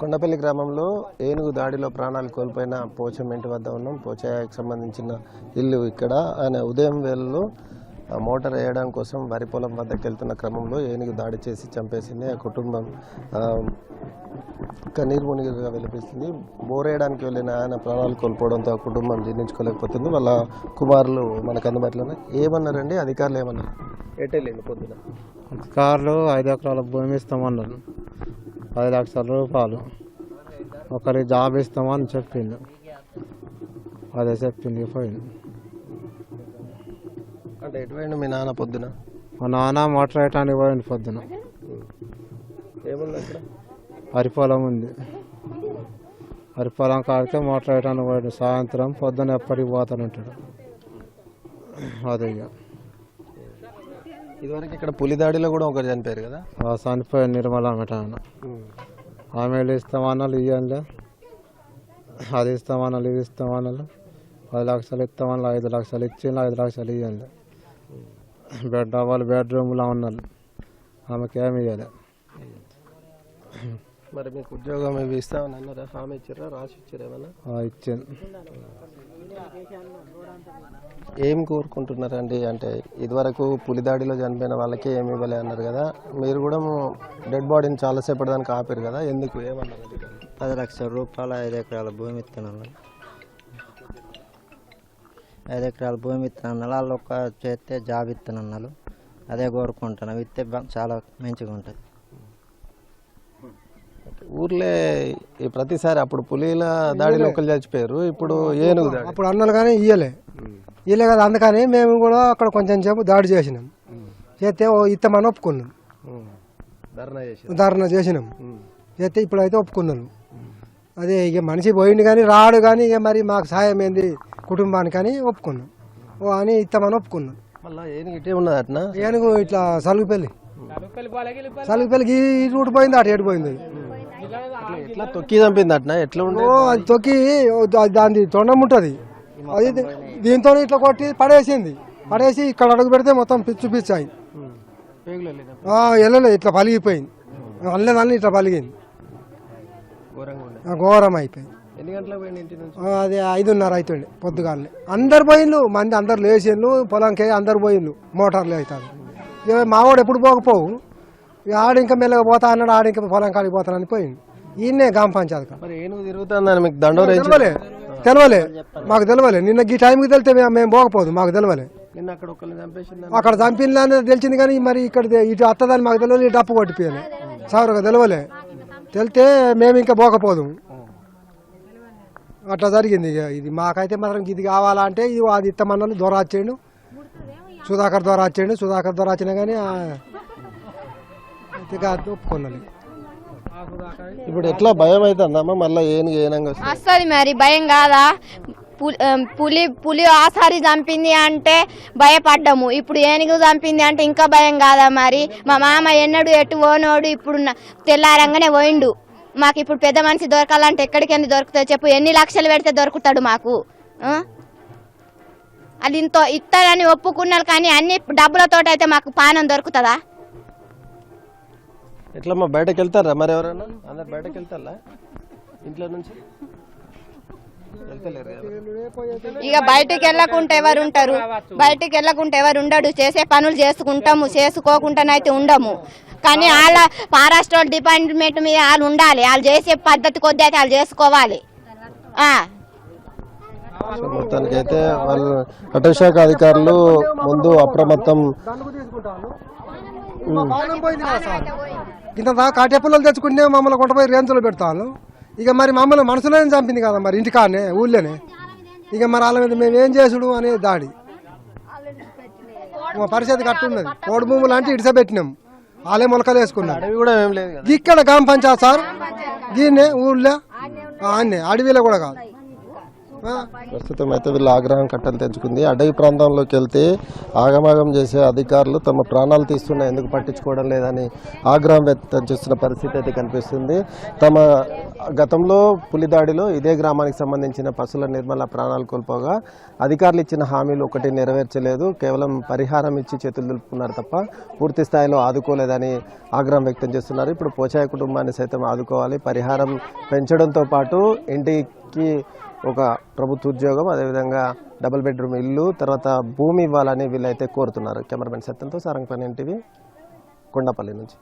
కొండపల్లి గ్రామంలో ఏనుగు దాడిలో ప్రాణాలు కోల్పోయిన పోచం ఇంటి వద్ద ఉన్నాం. పోచయ్యకి సంబంధించిన ఇల్లు ఇక్కడ. ఆయన ఉదయం వేళలో మోటార్ వేయడం కోసం వరి పొలం వద్దకు వెళ్తున్న క్రమంలో ఏనుగు దాడి చేసి చంపేసింది. ఆ కుటుంబం కన్నీరు మునిగిగా విలపిస్తుంది. బోరేయడానికి వెళ్ళిన ఆయన ప్రాణాలు కోల్పోవడంతో ఆ కుటుంబం జీర్ణించుకోలేకపోతుంది. వాళ్ళ కుమారులు మనకు అందుబాటులోనే. ఏమన్నారండి అధికారులు? ఏమన్నారు? ఎటెళ్ళింది పొద్దున? అధికారులు 5 ఎకరాల భూమి ఇస్తామన్నారు, 10 లక్షల రూపాయలు. ఒకరికి జాబ్ ఇస్తామని చెప్పిండు, అదే చెప్పింది పోయింది. అంటే ఎటువైండు మీ నాన్న పొద్దున? మా నాన్న మోటార్ వేయటానికి పోయింది పొద్దున. ఏముంది అక్కడ? వరి పొలం ఉంది, వరి పొలం కాడికే మోటార్ వేయటానికి పోయిండు. సాయంత్రం పొద్దున ఎప్పటికి పోతానంటాడు. అదే ఇదివరకు ఇక్కడ పులి దాడిలో కూడా ఒకరు చనిపోయారు కదా? చనిపోయాడు నిర్మల ఆయన. ఆమె ఇస్తామన్నారు, ఇవ్వండి. అది ఇస్తామన్నారు, ఇది ఇస్తామన్నారు. 10 లక్షలు ఇస్తామన్నారు, 5 లక్షలు ఇచ్చిండు, 5 లక్షలు ఇవ్వండి. వాళ్ళు బెడ్రూమ్లో ఉన్నారు, ఆమెకి ఏమి ఇవ్వాలి. మరి మీకు ఉద్యోగం ఇవి ఇస్తామని అన్నారా? హామీ ఇచ్చారా? రాసి ఇచ్చారా ఏమన్నా? ఇచ్చింది. ఏం కోరుకుంటున్నారండి? అంటే ఇదివరకు పులి దాడిలో చనిపోయిన వాళ్ళకి ఏమి ఇవ్వలే అన్నారు కదా, మీరు కూడా డెడ్ బాడీని చాలాసేపటి దానికి ఆపారు కదా, ఎందుకు? ఏమన్నారు? 10 లక్షల రూపాయలు 5 ఎకరాల భూమి ఇస్తున్నాను. 5 ఎకరాల భూమి ఇస్తున్నాను. వాళ్ళు ఒక్క చేస్తే జాబ్ ఇస్తున్నాను, అదే కోరుకుంటున్నాను. ఇస్తే చాలా మంచిగా ఉంటుంది. ఊర్లే ప్రతిసారి అప్పుడు పులిల దాడిలో ఒకరు చచ్చిపోయారు, ఇప్పుడు ఏనుగు దాడి. అప్పుడు అన్నారు కానీ ఇయ్యలే కదా, అందుకని మేము కూడా అక్కడ కొంచెం సేపు దాడి చేసినాం. చేస్తే ఇత్తమని ఒప్పుకున్నాం, ధర్నా చేసినాం. చేస్తే ఇప్పుడైతే ఒప్పుకున్నాను. అదే ఇక మనిషి పోయింది కానీ రాడు కానీ ఇక మరి మాకు సాయం ఏంది కుటుంబానికి అని ఒప్పుకున్నాం. అని ఇస్తామని ఒప్పుకున్నాం. ఏనుగు ఇట్లా సలుగుపల్లి ఈ రూట్ పోయింది, అటు ఎటు పోయింది. తొక్కి చంపింది అట్నా? ఎట్లా అది తొక్కి దాని తొండం ఉంటుంది, అది దీంతో ఇట్లా కొట్టి పడేసి ఇక్కడ అడుగు పెడితే మొత్తం పిచ్చు పిచ్చాయి. వెళ్ళలేదు, ఇట్లా పలిగిపోయింది. అల్లేదాన్ని ఇట్లా పలిగింది, ఘోరం అయిపోయింది. అది 5:30 అవుతుండే పొద్దుగాలనే. అందరు పోయిండ్రు, మంది అందరు లేచిండ్రు, పొలంకి అందరు పోయిండ్రు, మోటార్లు అవుతారు. మావాడు ఎప్పుడు పోకపోవు, ఆడు ఇంకా మెల్లగా పోతా అన్నాడు, ఆడు ఇంకా పొలం కాడికి పోతానని పోయిండు. ఈయనే గ్రామ పంచాయతీ తెలవలే, మాకు తెలవలే. నిన్న ఈ టైంకి తెలితే మేము పోకపోదు, మాకు తెలవలే. అక్కడ చంపిందని తెలిసింది కానీ మరి ఇక్కడ ఇటు అత్తదని మాకు తెలియదు, ఇటు అప్పు కొట్టిపోయాలి సౌరగా తెలవలే. తెలితే మేము ఇంకా పోకపోదు. అట్లా జరిగింది. ఇక ఇది మాకైతే మాత్రం ఇది కావాలంటే ఇది అది ఇత్తమన్నాను. ద్వారా వచ్చాడు సుధాకర్ ద్వారా వచ్చినా కానీ ఒప్పుకున్నాను. ఇప్పుడు ఎట్లా భయం అవుతుందమ్మా? మళ్ళీ ఏనుగు వస్తుంది మరి, భయం కాదా? పులి ఆసారి చంపింది అంటే భయపడ్డాము, ఇప్పుడు ఏనుగు చంపింది అంటే ఇంకా భయం కాదా? మరి మా మామ ఎన్నడు ఎటు పోనోడు, ఇప్పుడు తెల్లారంగానే పోయిండు. మాకు ఇప్పుడు పెద్ద మనిషి దొరకాలంటే ఎక్కడికైనా దొరుకుతుంది చెప్పు? ఎన్ని లక్షలు పెడితే దొరుకుతాడు మాకు? అది ఇంత ఇస్తారని ఒప్పుకున్నారు కానీ అన్ని డబ్బులతో అయితే మాకు పానం దొరుకుతుందా? ఎట్లా బయటకు వెళ్తారా మరి? ఎవరన్నా అందరు బయటకు వెళ్తారా ఇంట్లో నుంచి? ఇక బయటకు వెళ్ళకుంటే ఎవరు ఉంటారు? బయటకు వెళ్ళకుంటే ఎవరు ఉండడు. చేసే పనులు చేసుకుంటాము, చేసుకోకుండానైతే ఉండము. కానీ వాళ్ళ మహారాష్ట్ర డిపార్ట్మెంట్ మీద వాళ్ళు ఉండాలి, వాళ్ళు చేసే పద్ధతి కొద్ది అయితే వాళ్ళు చేసుకోవాలి. మొత్తానికైతే వాళ్ళు అటవీశాఖ అధికారులు ముందు అప్రమత్తం. ఇంత కాటే పుల్లలు తెచ్చుకుంటే మమ్మల్ని కొంటపోయి రేంతులో పెడతాను. ఇక మరి మమ్మల్ని మనసులోనే చంపింది కదా మరి, ఇంటికాడనే ఊళ్ళోనే. ఇక మరి వాళ్ళ మీద మేము ఏం చేసుడు అనే దాడి. మా పరిస్థితి కట్టున్నది. కోడి భూములు అంటే ఇడిసబెట్టినాం, వాళ్ళే మొలకలు వేసుకున్నాం. ఇక్కడ గ్రామ పంచాయతీ సార్, దీన్నే ఊళ్ళో అన్నీ అడవిలో కూడా కాదు. ప్రస్తుతం అయితే వీళ్ళు ఆగ్రహం కట్టలు తెంచుకుంది. అడవి ప్రాంతంలోకి వెళ్తే ఆగమాగం చేసే అధికారులు తమ ప్రాణాలు తీస్తున్నా ఎందుకు పట్టించుకోవడం లేదని ఆగ్రహం వ్యక్తం చేస్తున్న పరిస్థితి అయితే కనిపిస్తుంది. తమ గతంలో పులిదాడిలో ఇదే గ్రామానికి సంబంధించిన పశువుల నిర్మల ప్రాణాలు కోల్పోగా అధికారులు ఇచ్చిన హామీలు ఒకటి నెరవేర్చలేదు, కేవలం పరిహారం ఇచ్చి చేతులు దులుపుకున్నారు తప్ప పూర్తి స్థాయిలో ఆదుకోలేదని ఆగ్రహం వ్యక్తం చేస్తున్నారు. ఇప్పుడు పోచాయ కుటుంబాన్ని సైతం ఆదుకోవాలి, పరిహారం పెంచడంతో పాటు ఇంటికి ఒక ప్రభుత్వ ఉద్యోగం, అదేవిధంగా డబుల్ బెడ్రూమ్ ఇల్లు, తర్వాత భూమి ఇవ్వాలని వీళ్ళైతే కోరుతున్నారు. కెమెరామెన్ సత్యంతో సారంగపల్లి ఎన్టీవీ కొండపల్లి నుంచి.